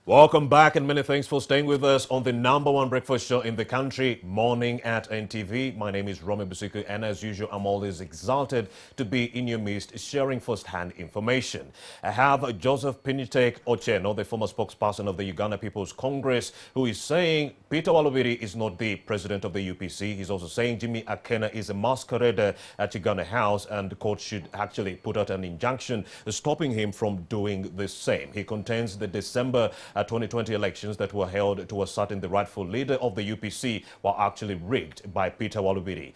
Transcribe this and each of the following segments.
Welcome back and many thanks for staying with us on the #1 breakfast show in the country, Morning at NTV. My name is Romy Busiku, and as usual, I'm always exalted to be in your midst, sharing first-hand information. I have Joseph Pinitek Otieno, the former spokesperson of the Uganda People's Congress, who is saying Peter Walubiri is not the president of the UPC. He's also saying Jimmy Akena is a masquerader at Uganda House, and the court should actually put out an injunction stopping him from doing the same. He contends the December 2020 elections that were held to ascertain the rightful leader of the UPC were actually rigged by Peter Walubiri.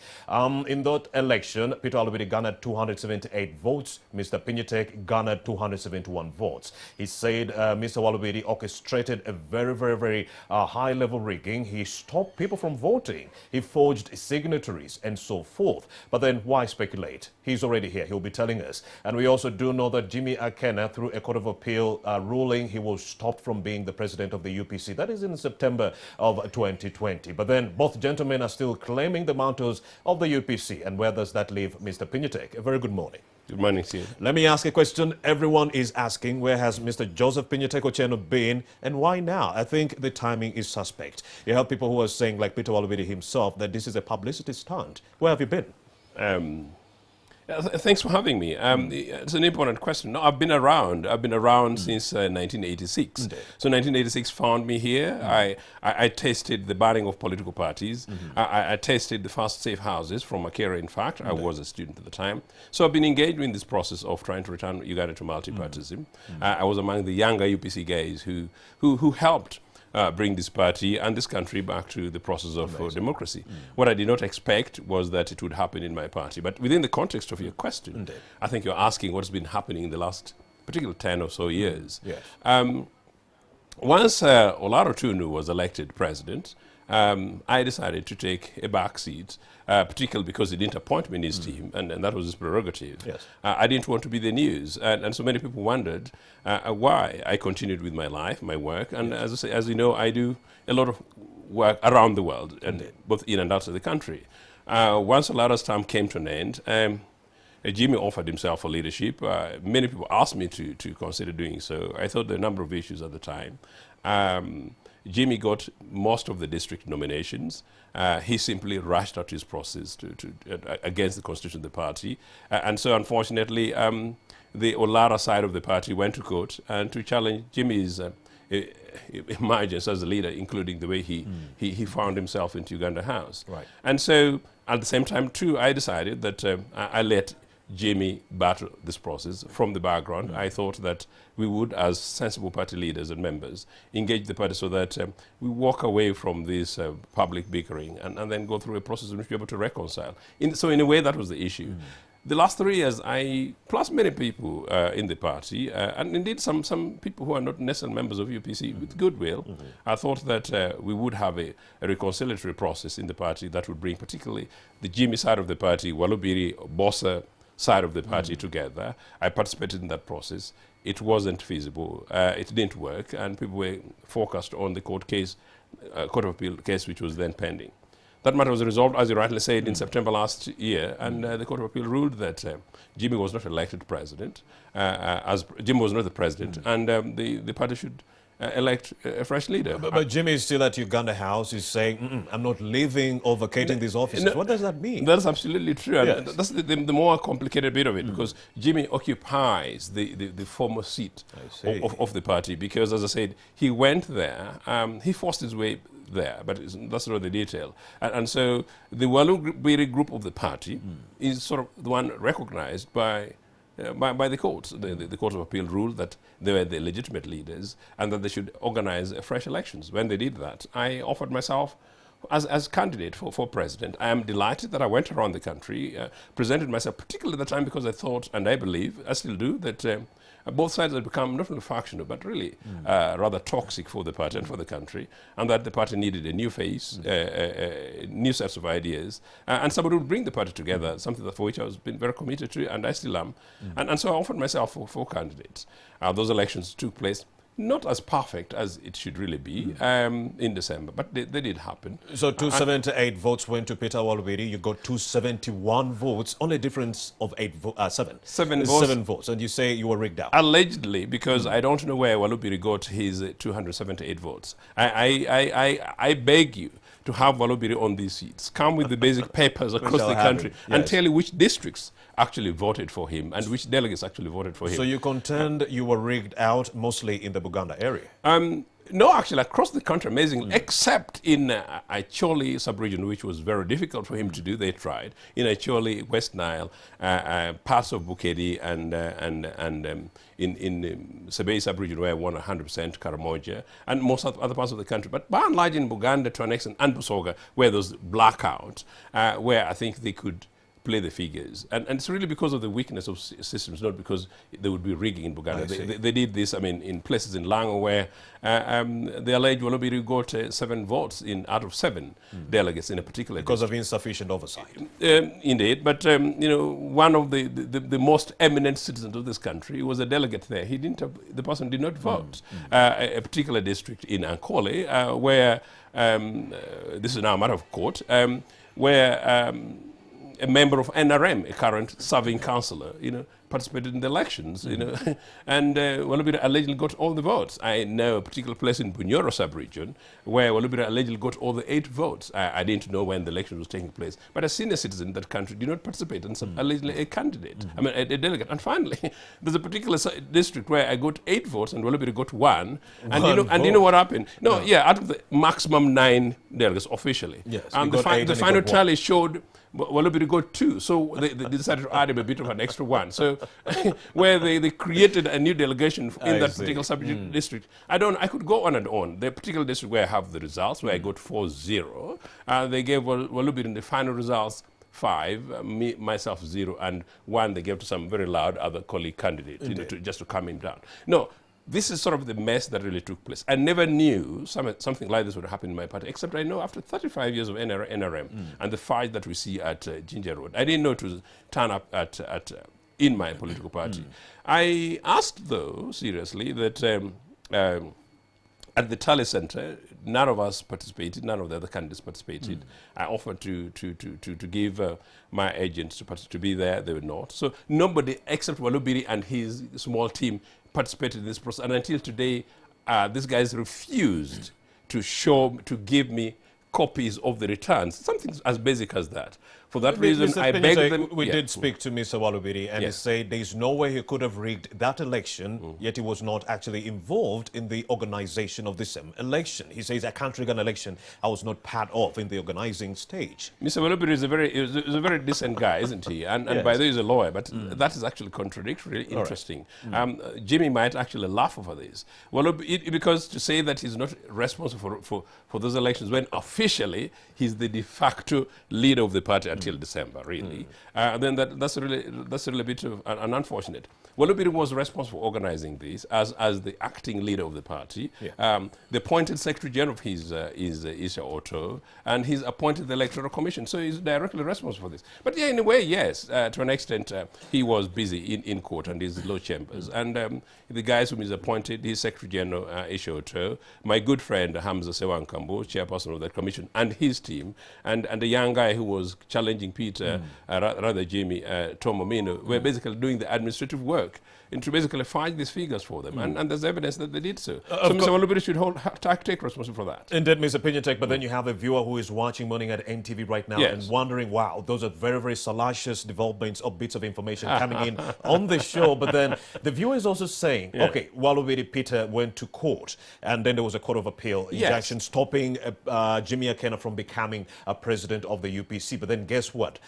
In that election, Peter Walubiri garnered 278 votes. Mr. Pinitek garnered 271 votes. He said Mr. Walubiri orchestrated a very high-level rigging. He stopped people from voting. He forged signatories and so forth. But then why speculate? He's already here. He'll be telling us. And we also do know that Jimmy Akena, through a Court of Appeal ruling, he was stopped from being the president of the UPC. That is in September of 2020. But then both gentlemen are still claiming the mantles of the UPC. And where does that leave Mr. Pinitek? A very good morning. Good morning to you. Let me ask a question everyone is asking. Where has Mr. Joseph Pinitek Otieno been and why now? I think the timing is suspect. You have people who are saying, like Peter Walubiri himself, that this is a publicity stunt. Where have you been? Thanks for having me. It's an important question. No, I've been around. I've been around since 1986. Indeed. So 1986 found me here. I tasted the burning of political parties. I tasted the first safe houses from Akena, in fact. I was a student at the time. So I've been engaged in this process of trying to return Uganda to multipartyism. I was among the younger UPC guys who helped bring this party and this country back to the process of democracy. What I did not expect was that it would happen in my party. But within the context of your question, I think you're asking what's been happening in the last particular 10 or so years. Yes. Once Olaro Tunu was elected president, I decided to take a back seat, particularly because he didn't appoint me in his team, and that was his prerogative. Yes. I didn't want to be the news, and so many people wondered why I continued with my life, my work, and as I say, as you know, I do a lot of work around the world, and both in and out of the country. Once Olaro's term came to an end, Jimmy offered himself for leadership. Many people asked me to consider doing so. I thought there were a number of issues at the time. Jimmy got most of the district nominations. He simply rushed out his process against the constitution of the party. And so, unfortunately, the Olara side of the party went to court and to challenge Jimmy's emergence as a leader, including the way he found himself into Uganda House. Right. And so, at the same time, too, I decided that I let Jimmy battle this process from the background. I thought that we would, as sensible party leaders and members, engage the party so that we walk away from this public bickering and then go through a process in which we're able to reconcile. So in a way, that was the issue. The last 3 years, plus many people in the party, and indeed some people who are not necessarily members of UPC, with goodwill, I thought that we would have a reconciliatory process in the party that would bring particularly the Jimmy side of the party, Walubiri, Bossa side of the party together. I participated in that process. It wasn't feasible. It didn't work, and people were focused on the court of appeal case, which was then pending. That matter was resolved, as you rightly said, in September last year, and the Court of Appeal ruled that Jimmy was not elected president, as Jimmy was not the president, and the party should elect a fresh leader. But Jimmy is still at Uganda House. He's saying, I'm not leaving or vacating these offices. No, what does that mean? That's absolutely true. Yes. And that's the more complicated bit of it, because Jimmy occupies the former seat of the party, because, as I said, he went there, he forced his way there, but that's not the detail. And so the Walubiri group of the party is sort of the one recognized by the courts. The Court of Appeal ruled that they were the legitimate leaders and that they should organize fresh elections. When they did that, I offered myself as candidate for president. I am delighted that I went around the country, presented myself, particularly at the time, because I thought, and I believe, I still do, that both sides had become not only factional, but really rather toxic for the party and for the country, and that the party needed a new face, new sets of ideas, and somebody would bring the party together, something for which I was been very committed to, and I still am. And so I offered myself for candidates. Those elections took place not as perfect as it should really be in December, but they did happen. So 278 votes went to Peter Walubiri. You got 271 votes, only a difference of seven votes. And you say you were rigged out. Allegedly, because I don't know where Walubiri got his 278 votes. I beg you to have Walubiri on these seats. Come with the basic papers across the country and tell you which districts actually voted for him and which delegates actually voted for him. So you contend you were rigged out mostly in the Buganda area? No, actually, across the country, amazingly, except in Acholi sub-region, which was very difficult for him to do. They tried. In Acholi, West Nile, parts of Bukedi, and in Sebei sub-region, where I won 100%, Karamoja, and most other parts of the country. But by and large in Buganda, to an extent, and Busoga, where there's blackout, where I think they could play the figures. And it's really because of the weakness of systems, not because they would be rigging in Buganda. They did this, I mean, in places in Lango where the alleged Walubiri got 7 votes out of 7 delegates in a particular because of insufficient oversight. Indeed, but you know, one of the most eminent citizens of this country was a delegate there. He didn't have, the person did not vote. A particular district in Ankole, where this is now a matter of court, where a member of NRM, a current serving councillor, you know, participated in the elections, you know, and Walubiri allegedly got all the votes. I know a particular place in Bunyoro sub-region where Walubiri allegedly got all the 8 votes. I didn't know when the election was taking place, but a senior citizen in that country did not participate and allegedly a candidate, I mean, a delegate. And finally, there's a particular district where I got 8 votes and Walubiri got 1. And you know what happened? No, yeah, out of the maximum 9 delegates officially. Yes, and the final tally showed Walubiri got 2, so they decided to add him a bit of an extra 1. So where they created a new delegation in that particular sub-district. I could go on and on. The particular district where I have the results, where I got 4-0, they gave Walubiri in the final results 5, myself 0, and 1 they gave to some very loud other colleague candidate, you know, just to calm him down. No. This is sort of the mess that really took place. I never knew something like this would happen in my party, except I know after 35 years of NRM and the fight that we see at Ginger Road, I didn't know it would turn up in my political party. I asked, though, seriously, that at the Tally Center, none of us participated, none of the other candidates participated. I offered to give my agents to be there, they were not. So nobody except Walubiri and his small team participated in this process, and until today, these guys refused to give me copies of the returns, something as basic as that. For that reason, I begged them. We did speak to Mr. Walubiri, and he said there's no way he could have rigged that election, yet he was not actually involved in the organization of this election. He says, I can't rig an election I was not part of in the organizing stage. Mr. Walubiri is a very decent guy, isn't he? And by the way, he's a lawyer, but that is actually contradictory, interesting. Jimmy might actually laugh over this. Because to say that he's not responsible for those elections when officially he's the de facto leader of the party until December, really. Then that's really a bit of an unfortunate. Walubiri was responsible for organizing this as the acting leader of the party. The appointed Secretary General of his is Isha Otto, and he's appointed the Electoral Commission, so he's directly responsible for this. But yeah, in a way, yes, to an extent, he was busy in court and his law chambers. And the guys whom he's appointed, his Secretary General, Isha Otto, my good friend Hamza Sewankambo, chairperson of that commission, and his team, and the young guy who was challenging Peter, rather Jimmy, Tom Omino, were basically doing the administrative work and to basically find these figures for them. And there's evidence that they did so. So Mr. Walubiri should take responsibility for that. Indeed, Mr. Pinyatek, but then you have a viewer who is watching Morning at NTV right now and wondering, wow, those are very, very salacious developments or bits of information coming in on the show. But then the viewer is also saying, okay, Walubiri Peter went to court, and then there was a court of appeal injunction stopping Jimmy Akena from becoming a president of the UPC. But then guess what?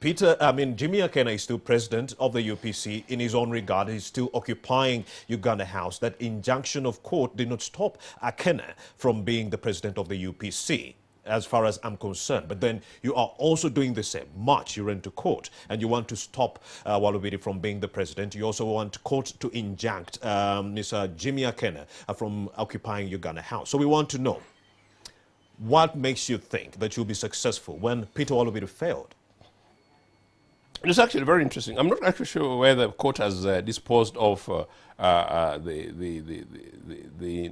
Jimmy Akena is still president of the UPC in his own regard. He's still occupying Uganda House. That injunction of court did not stop Akena from being the president of the UPC, as far as I'm concerned. But then you are also doing the same. March, you went to court and you want to stop Walubiri from being the president. You also want court to injunct Mr. Jimmy Akena from occupying Uganda House. So we want to know, what makes you think that you'll be successful when Peter Walubiri failed? It's actually very interesting. I'm not actually sure whether the court has disposed of the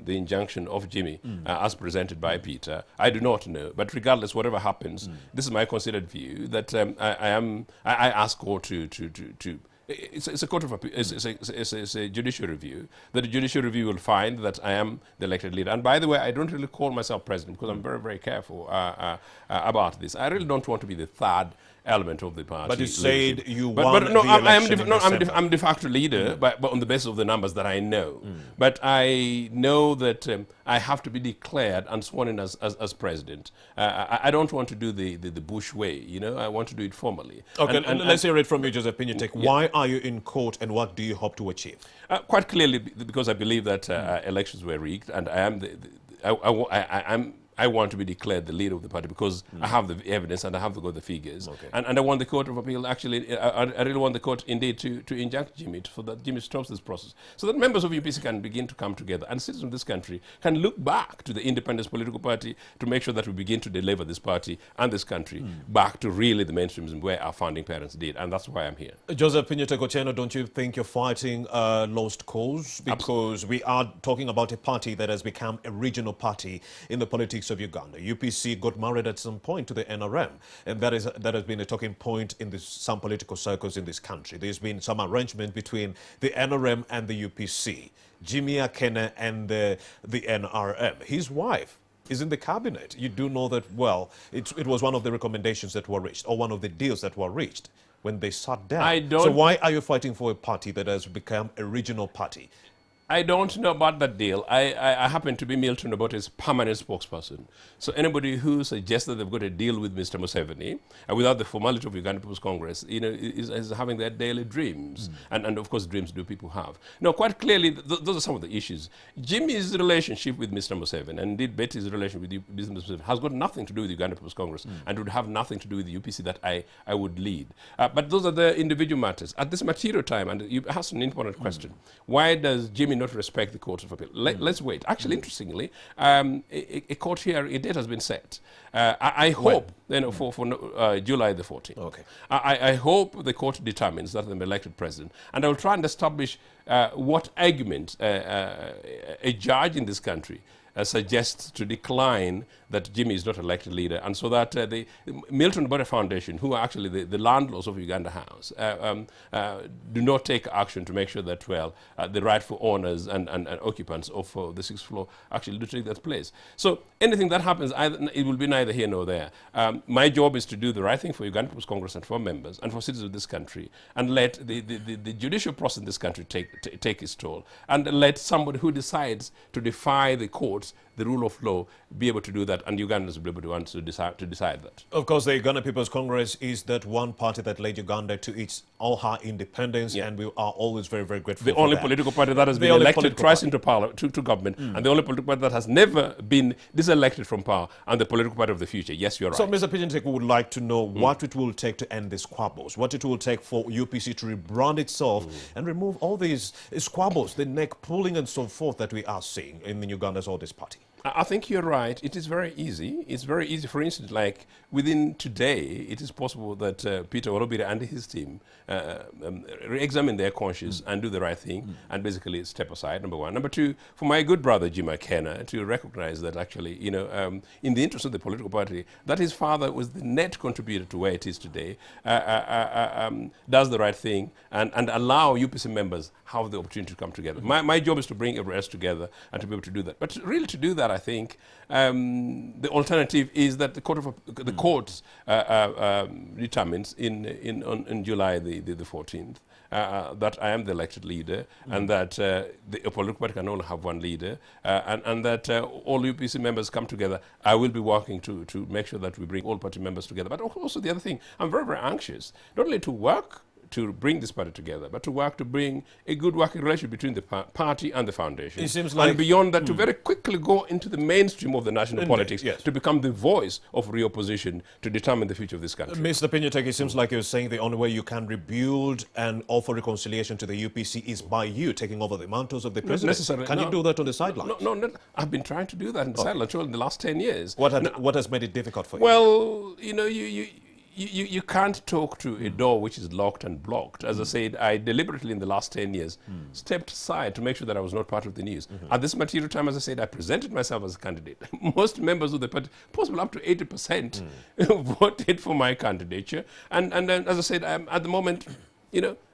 injunction of Jimmy as presented by Peter. I do not know. But regardless, whatever happens, this is my considered view that I ask court to it's a court of appeal. It's a judicial review. That the judicial review will find that I am the elected leader. And by the way, I don't really call myself president because I'm very, very careful about this. I really don't want to be the third element of the party. But you said you but won no, the I'm de facto leader, but on the basis of the numbers that I know. But I know that I have to be declared and sworn in as president. I don't want to do the Bush way, you know. I want to do it formally. Okay, and let's hear it from you, Joseph Pinyutek. Yeah. Why are you in court, and what do you hope to achieve? Quite clearly, because I believe that elections were rigged, and I am I want to be declared the leader of the party because I have the evidence and I have the figures. Okay. And I want the Court of Appeal, actually, I really want the court indeed to injunct Jimmy so that Jimmy stops this process. So that members of UPC can begin to come together and citizens of this country can look back to the independence political party to make sure that we begin to deliver this party and this country back to really the mainstream where our founding parents did. And that's why I'm here. Joseph Pinyutek Otieno, don't you think you're fighting a lost cause? Because we are talking about a party that has become a regional party in the politics of Uganda. UPC got married at some point to the NRM, and that has been a talking point in some political circles in this country. There's been some arrangement between the NRM and the UPC, Jimmy Akena and the NRM. His wife is in the cabinet. You do know that, well, it was one of the recommendations that were reached, or one of the deals that were reached when they sat down. So why are you fighting for a party that has become a regional party? I don't know about that deal. I happen to be Milton Obote's permanent spokesperson. So anybody who suggests that they've got a deal with Mr. Museveni without the formality of Uganda People's Congress, you know, is having their daily dreams. And of course, dreams do people have. No, quite clearly, those are some of the issues. Jimmy's relationship with Mr. Museveni, and indeed Betty's relationship with Mr. Museveni, has got nothing to do with Uganda People's Congress and would have nothing to do with the UPC that I would lead. But those are the individual matters. At this material time, and you asked an important question, why does Jimmy not respect the Court of Appeal? Let's wait. Actually, interestingly, a court here, a date has been set. I hope, you know, for July the 14th. Okay. I hope the court determines that I'm elected president, and I will try and establish what argument a judge in this country suggests to decline that Jimmy is not elected leader, and so that the Milton Obote Foundation, who are actually the landlords of Uganda House, do not take action to make sure that, well, the rightful owners and occupants of the 6th floor actually do take that place. So anything that happens, it will be neither here nor there. My job is to do the right thing for Uganda People's Congress and for members and for citizens of this country, and let the judicial process in this country take its toll, and let somebody who decides to defy the courts, the rule of law, be able to do that, and Ugandans will be able to want to decide that. Of course, the Uganda People's Congress is that one party that led Uganda to all her independence, and we are always very, very grateful. The only political party that has been elected twice into power, to government, and the only political party that has never been diselected from power, and the political party of the future. Yes, you're right. So, Mr. Pinyutek, we would like to know what it will take to end the squabbles, what it will take for UPC to rebrand itself and remove all these squabbles, the neck pulling and so forth that we are seeing in Uganda's oldest party. I think you're right. It is very easy. It's very easy. For instance, like within today, it is possible that Peter Olobire and his team re-examine their conscience and do the right thing and basically step aside, number one. Number two, for my good brother, Jim Akena, to recognize that actually, you know, in the interest of the political party, that his father was the net contributor to where it is today, does the right thing and allow UPC members have the opportunity to come together. My job is to bring everyone else together and to be able to do that. But really to do that, I think the alternative is that the court determines in July the 14th that I am the elected leader and that the political party can only have one leader and that all UPC members come together. I will be working to make sure that we bring all party members together. But also the other thing, I'm very, very anxious, not only to work to bring this party together, but to work to bring a good working relationship between the party and the foundation. It seems like, and beyond that, to very quickly go into the mainstream of the national politics, to become the voice of real opposition to determine the future of this country. Mr. Pinyutek, it seems like you're saying the only way you can rebuild and offer reconciliation to the UPC is by you taking over the mantles of the president. Can you do that on the sidelines? No, I've been trying to do that on the sidelines in the last 10 years. What has made it difficult for you? Well, you know, you can't talk to a door which is locked and blocked. As I said, I deliberately in the last 10 years stepped aside to make sure that I was not part of the news. At this material time, as I said, I presented myself as a candidate. Most members of the party, possibly up to 80%, voted for my candidature. And then, as I said, at the moment,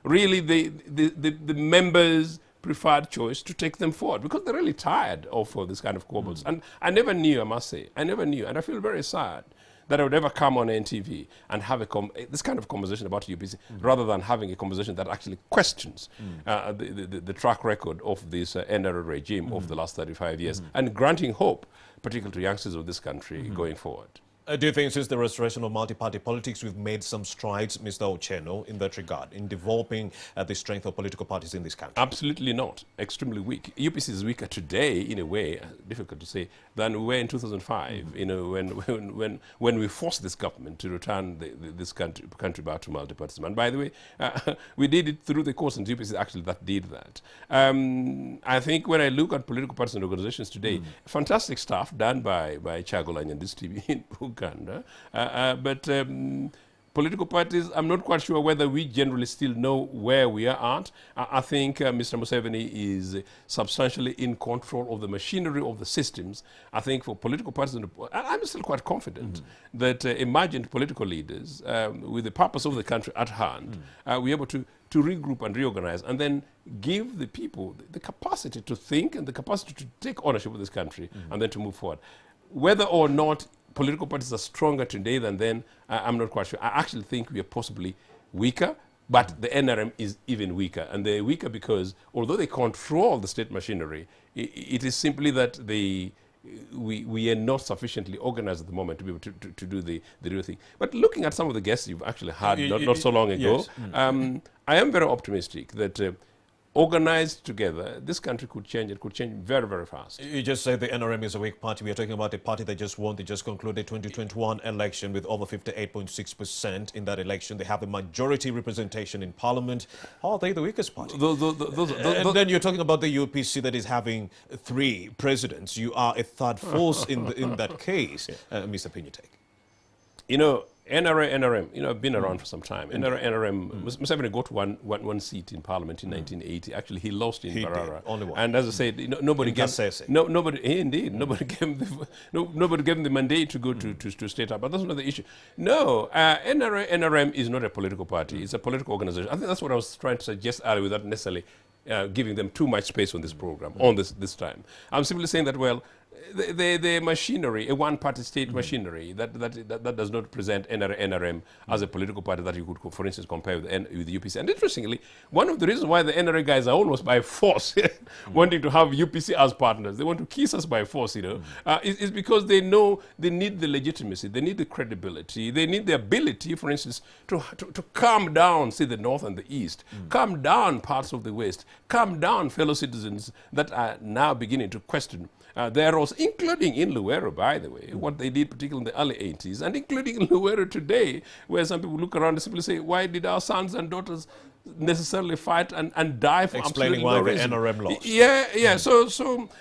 really the members preferred choice to take them forward because they're really tired of this kind of quibbles. And I never knew, I must say, and I feel very sad that I would ever come on NTV and have this kind of conversation about UPC rather than having a conversation that actually questions the track record of this NRA regime of the last 35 years and granting hope, particularly to youngsters of this country going forward. Do you think since the restoration of multi-party politics, we've made some strides, Mr. Otieno, in that regard, in developing the strength of political parties in this country? Absolutely not. Extremely weak. UPC is weaker today, in a way, difficult to say, than we were in 2005, when we forced this government to return this country back to multi-partyism. And by the way, we did it through the course, and UPC actually that did that. I think when I look at political parties and organizations today, fantastic stuff done by Chagolan and this TV in Uganda, but political parties, I'm not quite sure whether we generally still know where we are at. I think Mr. Museveni is substantially in control of the machinery of the systems. I think for political parties, I'm still quite confident that emergent political leaders, with the purpose of the country at hand, we're able to regroup and reorganize and then give the people the capacity to think and the capacity to take ownership of this country and then to move forward. Whether or not political parties are stronger today than then, I'm not quite sure. I actually think we are possibly weaker, but the NRM is even weaker. And they're weaker because although they control the state machinery, it is simply that we are not sufficiently organized at the moment to be able to do the real thing. But looking at some of the guests you've actually had not so long ago, yes. I am very optimistic that organized together, this country could change. It could change very, very fast. You just said the NRM is a weak party. We are talking about a party that just won. They just concluded 2021 election with over 58.6% in that election. They have a majority representation in parliament. How are they the weakest party? And then you're talking about the UPC that is having 3 presidents. You are a third force in that case, Mr. Pinyutek. NRM, I've been around for some time. NRM, Museveni got one seat in Parliament in 1980. Actually, he lost in Barara. Only one. And as I said, nobody gave him the mandate to go to state up. But that's not the issue. No, NRM is not a political party. It's a political organization. I think that's what I was trying to suggest earlier without necessarily giving them too much space on this program, on this time. I'm simply saying that, well, the machinery, a one-party state machinery that does not present NRM as a political party that you could, for instance, compare with the UPC. And interestingly, one of the reasons why the NRA guys are almost by force wanting to have UPC as partners, they want to kiss us by force, is because they know they need the legitimacy, they need the credibility, they need the ability, for instance, to calm down, say, the North and the East, calm down parts of the West, calm down fellow citizens that are now beginning to question their roles, including in Luwero, by the way, what they did particularly in the early 80s, and including in Luwero today, where some people look around and simply say, why did our sons and daughters necessarily fight and die for explaining why the NRM lost? Yeah. So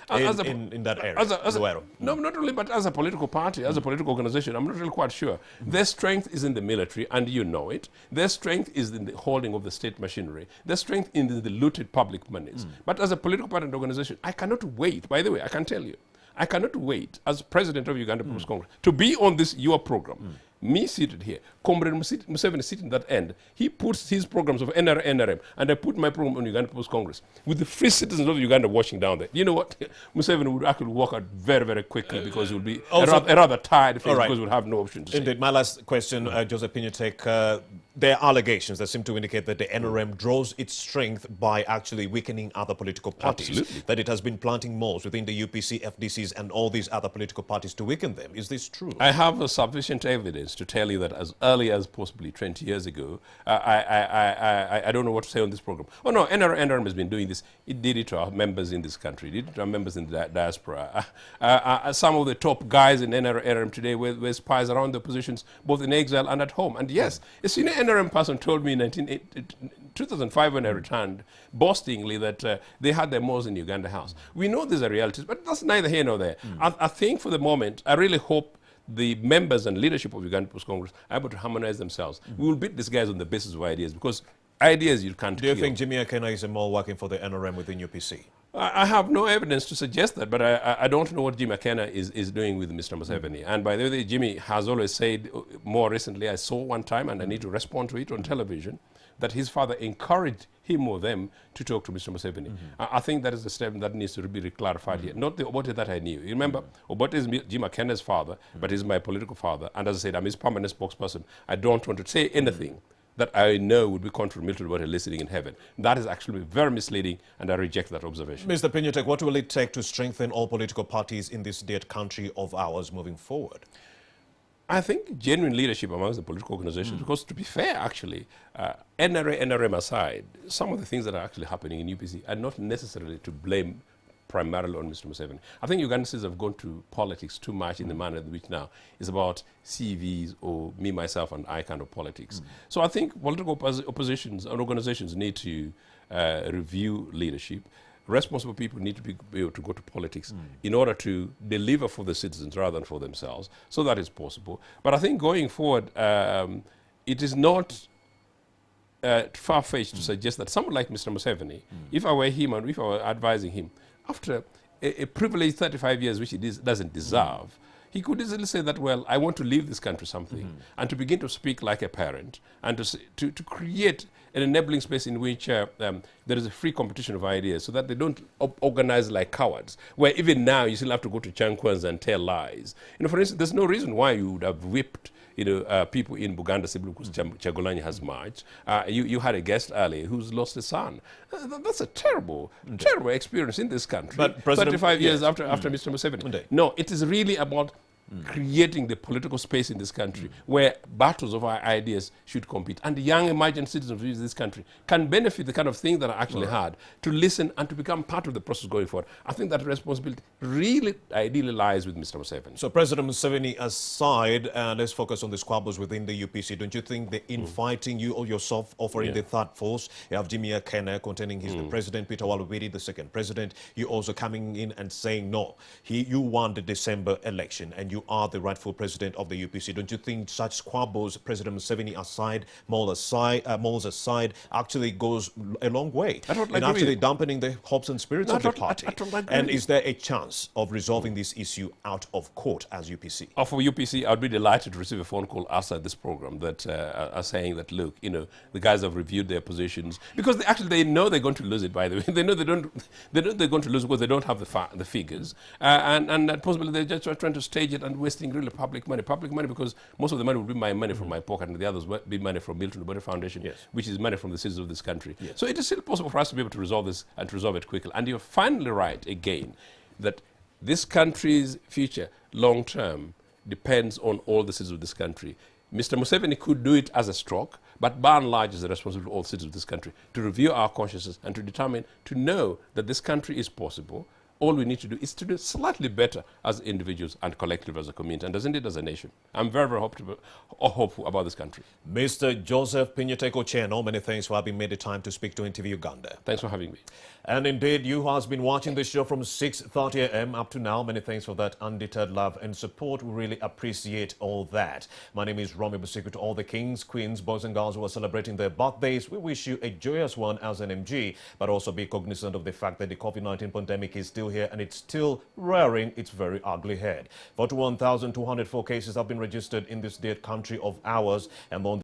in that area, no, not only, but as a political party, as a political organization, I'm not really quite sure. Their strength is in the military, and you know it. Their strength is in the holding of the state machinery. Their strength is in the looted public monies. But as a political party and organization, I cannot wait. By the way, I can tell you, I cannot wait as president of Uganda People's Congress to be on this your program. Me seated here, Comrade Museveni sitting at that end. He puts his programs of NRM, and I put my program on Uganda People's Congress with the free citizens of Uganda watching down there. You know what? Museveni would actually walk out very, very quickly because he would be a rather tired face because he would have no option to say. Indeed. My last question, Joseph Pinyutek, there are allegations that seem to indicate that the NRM draws its strength by actually weakening other political parties. Absolutely. That it has been planting malls within the UPC, FDCs, and all these other political parties to weaken them. Is this true? I have sufficient evidence to tell you that as early as possibly 20 years ago, I don't know what to say on this program. Oh no, NRM has been doing this. It did it to our members in this country. It did it to our members in the diaspora. Some of the top guys in NRM today were spies around the positions, both in exile and at home. And yes, a senior NRM person told me in 2005 when I returned, boastingly, that they had their malls in Uganda House. We know these are realities, but that's neither here nor there. I think for the moment, I really hope the members and leadership of Uganda People's Congress are able to harmonize themselves. We will beat these guys on the basis of ideas, because ideas you can't Do you kill. think Jimmy Akena is a mole working for the NRM within UPC? I have no evidence to suggest that, but I don't know what Jim Akena is doing with Mr. Museveni. And by the way, Jimmy has always said, more recently, I saw one time, and I need to respond to it on television, that his father encouraged him or them to talk to Mr. Museveni. I think that is a step that needs to be clarified here. Not the Obote that I knew. You remember, Obote is Jim Akena's father, but he's my political father. And as I said, I'm his permanent spokesperson. I don't want to say anything that I know would be contrary to what are listening in heaven. That is actually very misleading, and I reject that observation. Mr. Pinyotek, what will it take to strengthen all political parties in this dead country of ours moving forward? I think genuine leadership amongst the political organizations, because to be fair, actually, NRM aside, some of the things that are actually happening in UPC are not necessarily to blame primarily on Mr. Museveni. I think Ugandans have gone to politics too much in the manner in which now is about CVs or me, myself, and I kind of politics. So I think political oppositions and organizations need to review leadership. Responsible people need to be able to go to politics in order to deliver for the citizens rather than for themselves. So that is possible. But I think going forward, it is not far-fetched to suggest that someone like Mr. Museveni, if I were him and if I were advising him, after a privileged 35 years, which he doesn't deserve, he could easily say that, well, I want to leave this country something, and to begin to speak like a parent, and to create an enabling space in which there is a free competition of ideas, so that they don't organize like cowards, where even now you still have to go to Chankwans and tell lies. You know, for instance, there's no reason why you would have whipped people in Buganda simply because Chagulanyi has marched. You had a guest earlier who's lost a son. That's a terrible, terrible experience in this country. But 35 years after Mr. Museveni. No, it is really about creating the political space in this country where battles of our ideas should compete. And the young emerging citizens of this country can benefit the kind of thing that I actually had, to listen and to become part of the process going forward. I think that responsibility really ideally lies with Mr. Museveni. So President Museveni aside, let's focus on the squabbles within the UPC. Don't you think the infighting, you or yourself offering the third force, you have Jimmy Akena containing his the president, Peter Waluwiri, the second president, you also coming in and saying, no, you won the December election and you are the rightful president of the UPC. Don't you think such squabbles, President Museveni aside, Moles aside, actually goes a long way in actually dampening the hopes and spirits of the party? And is there a chance of resolving this issue out of court as UPC? For UPC, I'd be delighted to receive a phone call outside this program that are saying that, look, the guys have reviewed their positions, because they know they're going to lose it, by the way. They know they're going to lose because they don't have the figures. And that possibly they're just trying to stage it and wasting really public money. Public money, because most of the money will be my money from my pocket, and the others will be money from Milton Obote Foundation, which is money from the citizens of this country. So it is still possible for us to be able to resolve this and to resolve it quickly. And you're finally right, again, that this country's future, long term, depends on all the citizens of this country. Mr. Museveni could do it as a stroke, but by and large, it's the responsibility of all citizens of this country to review our consciousness and to determine, to know that this country is possible. All we need to do is to do slightly better as individuals and collectively as a community, and indeed as a nation. I'm very, very hopeful about this country. Mr. Joseph Pinyotek Otieno, many thanks for having made the time to speak to NTV Uganda. Thanks for having me. And indeed, you has been watching the show from 6:30 a.m. up to now. Many thanks for that undeterred love and support. We really appreciate all that. My name is Romy Busiku. To all the kings, queens, boys and girls who are celebrating their birthdays, we wish you a joyous one as an MG, but also be cognizant of the fact that the COVID-19 pandemic is still here and it's still rearing its very ugly head. 41,204 cases have been registered in this dead country of ours, and on